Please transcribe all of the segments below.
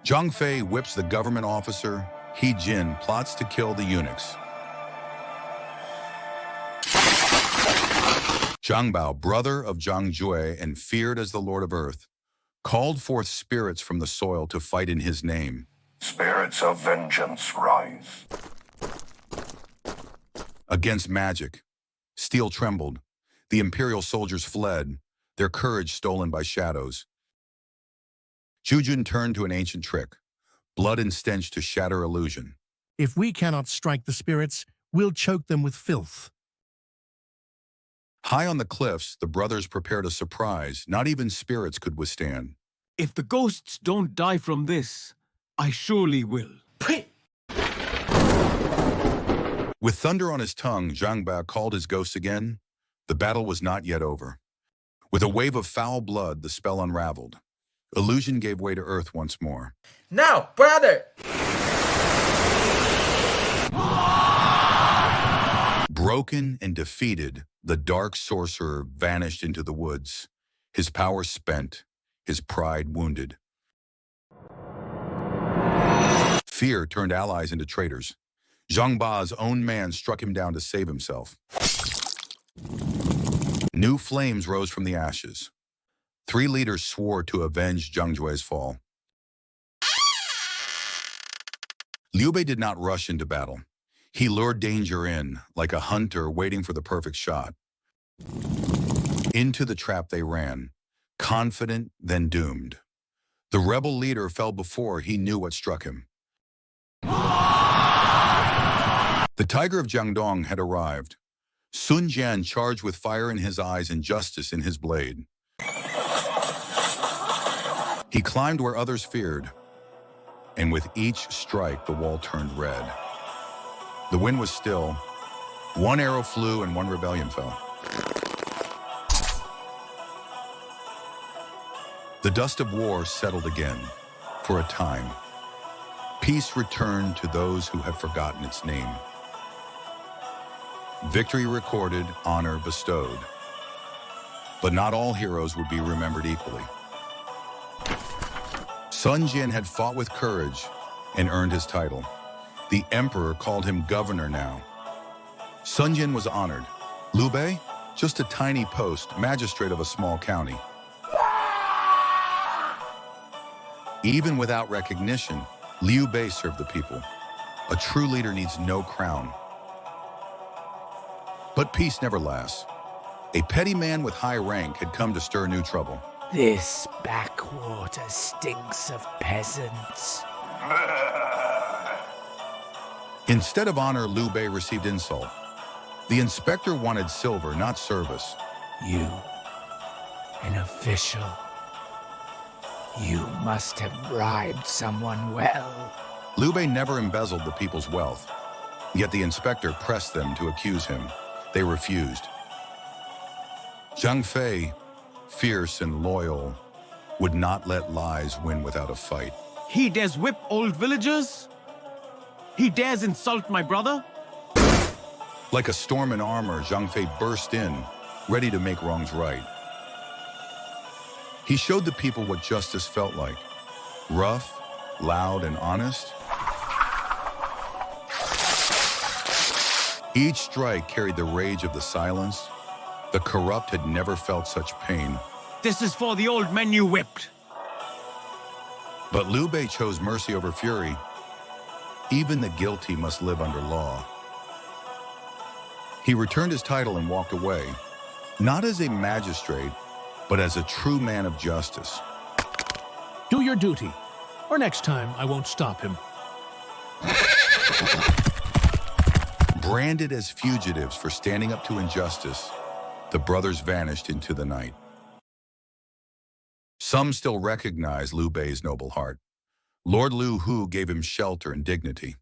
Zhang Fei whips the government officer. He Jin plots to kill the eunuchs. Zhang Bao, brother of Zhang Jue and feared as the Lord of Earth, called forth spirits from the soil to fight in his name. Spirits of vengeance rise. Against magic, steel trembled. The imperial soldiers fled, their courage stolen by shadows. Jujun turned to an ancient trick, blood and stench to shatter illusion. If we cannot strike the spirits, we'll choke them with filth. High on the cliffs, the brothers prepared a surprise not even spirits could withstand. If the ghosts don't die from this, I surely will. With thunder on his tongue, Zhang Bao called his ghosts again. The battle was not yet over. With a wave of foul blood, the spell unraveled. Illusion gave way to earth once more. Now, brother! Broken and defeated, the dark sorcerer vanished into the woods, his power spent, his pride wounded. Fear turned allies into traitors. Zhang Ba's own man struck him down to save himself. New flames rose from the ashes. 3 leaders swore to avenge Zhang Jue's fall. Liu Bei did not rush into battle. He lured danger in, like a hunter waiting for the perfect shot. Into the trap they ran, confident then doomed. The rebel leader fell before he knew what struck him. The tiger of Jiangdong had arrived. Sun Jian charged with fire in his eyes and justice in his blade. He climbed where others feared, and with each strike the wall turned red. The wind was still. 1 arrow flew and 1 rebellion fell. The dust of war settled again, for a time. Peace returned to those who had forgotten its name. Victory recorded, honor bestowed. But not all heroes would be remembered equally. Sun Jian had fought with courage and earned his title. The emperor called him governor now. Sun Jian was honored. Liu Bei, just a tiny post, magistrate of a small county. Even without recognition, Liu Bei served the people. A true leader needs no crown. But peace never lasts. A petty man with high rank had come to stir new trouble. This backwater stinks of peasants. Instead of honor, Liu Bei received insult. The inspector wanted silver, not service. You, an official, you must have bribed someone well. Liu Bei never embezzled the people's wealth. Yet the inspector pressed them to accuse him. They refused. Zhang Fei, fierce and loyal, would not let lies win without a fight. He dares whip old villagers? He dares insult my brother? Like a storm in armor, Zhang Fei burst in, ready to make wrongs right. He showed the people what justice felt like. Rough, loud, and honest. Each strike carried the rage of the silence. The corrupt had never felt such pain. This is for the old men you whipped. But Liu Bei chose mercy over fury. Even the guilty must live under law. He returned his title and walked away, not as a magistrate, but as a true man of justice. Do your duty, or next time I won't stop him. Branded as fugitives for standing up to injustice, the brothers vanished into the night. Some still recognize Liu Bei's noble heart. Lord Liu Hu gave him shelter and dignity.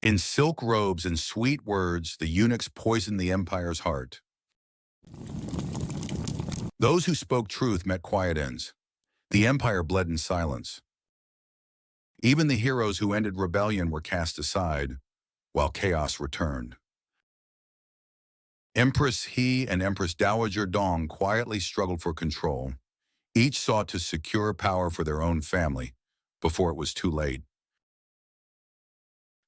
In silk robes and sweet words, the eunuchs poisoned the empire's heart. Those who spoke truth met quiet ends. The empire bled in silence. Even the heroes who ended rebellion were cast aside, while chaos returned. Empress He and Empress Dowager Dong quietly struggled for control. Each sought to secure power for their own family before it was too late.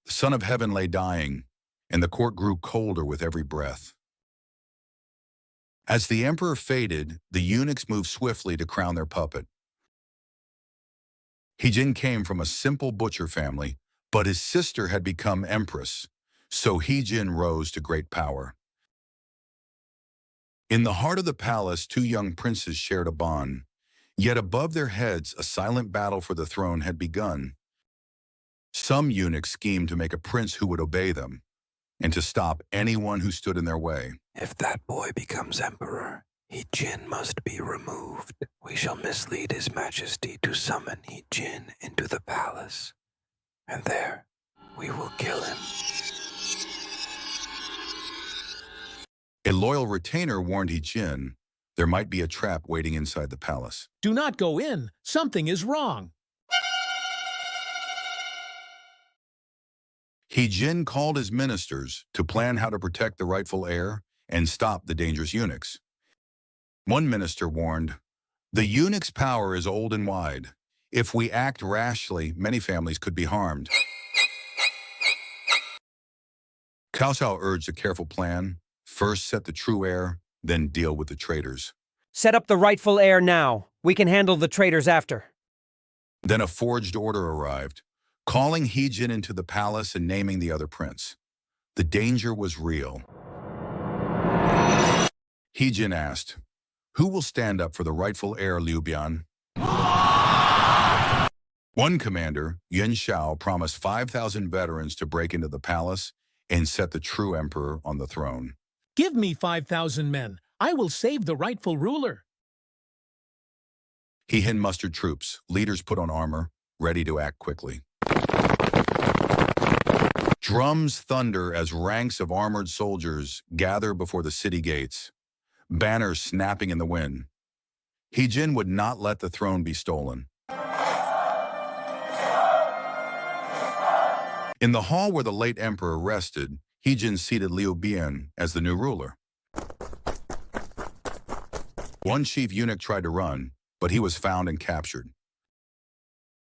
The Son of Heaven lay dying, and the court grew colder with every breath. As the emperor faded, the eunuchs moved swiftly to crown their puppet. He-jin came from a simple butcher family, but his sister had become empress, so He-jin rose to great power. In the heart of the palace, two young princes shared a bond, yet above their heads a silent battle for the throne had begun. Some eunuchs schemed to make a prince who would obey them, and to stop anyone who stood in their way. If that boy becomes emperor, He-jin must be removed. We shall mislead His Majesty to summon He-jin into the palace, and there we will kill him. A loyal retainer warned He-jin there might be a trap waiting inside the palace. Do not go in. Something is wrong. He-jin called his ministers to plan how to protect the rightful heir and stop the dangerous eunuchs. One minister warned, "The eunuch's power is old and wide. If we act rashly, many families could be harmed." Shao urged a careful plan. First set the true heir, then deal with the traitors. Set up the rightful heir now. We can handle the traitors after. Then a forged order arrived, calling He-jin into the palace and naming the other prince. The danger was real. He-jin asked, "Who will stand up for the rightful heir, Liu Bei?" One commander, Shao, promised 5,000 veterans to break into the palace and set the true emperor on the throne. Give me 5,000 men. I will save the rightful ruler. He-jin mustered troops, leaders put on armor, ready to act quickly. Drums thunder as ranks of armored soldiers gather before the city gates, banners snapping in the wind. He-jin would not let the throne be stolen. In the hall where the late emperor rested, He-jin seated Liu Bei as the new ruler. One chief eunuch tried to run, but he was found and captured.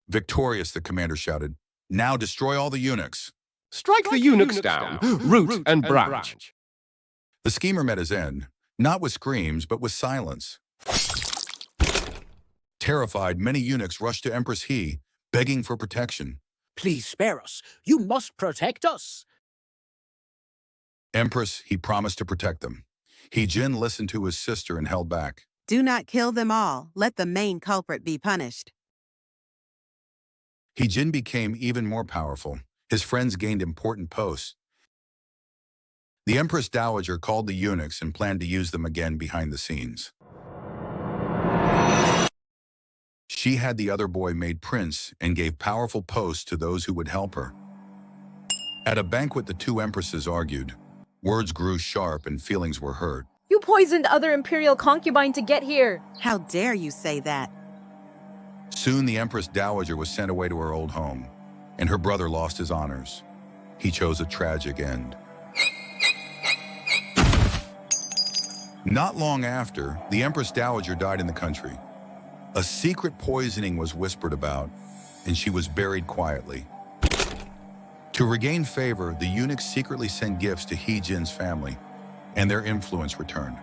Victorious, the commander shouted, "Now destroy all the eunuchs." Strike the eunuchs down, root and branch. The schemer met his end, not with screams, but with silence. Terrified, many eunuchs rushed to Empress He, begging for protection. Please spare us. You must protect us. Empress, he promised to protect them. He-jin listened to his sister and held back. Do not kill them all. Let the main culprit be punished. He-jin became even more powerful. His friends gained important posts. The Empress Dowager called the eunuchs and planned to use them again behind the scenes. She had the other boy made prince and gave powerful posts to those who would help her. At a banquet, the two empresses argued. Words grew sharp and feelings were hurt. You poisoned other imperial concubine to get here. How dare you say that? Soon the Empress Dowager was sent away to her old home, and her brother lost his honors. He chose a tragic end. Not long after, the Empress Dowager died in the country. A secret poisoning was whispered about, and she was buried quietly. To regain favor, the eunuchs secretly sent gifts to He-jin's family, and their influence returned.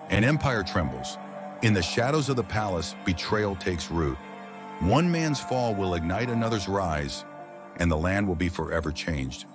An empire trembles. In the shadows of the palace, betrayal takes root. One man's fall will ignite another's rise, and the land will be forever changed.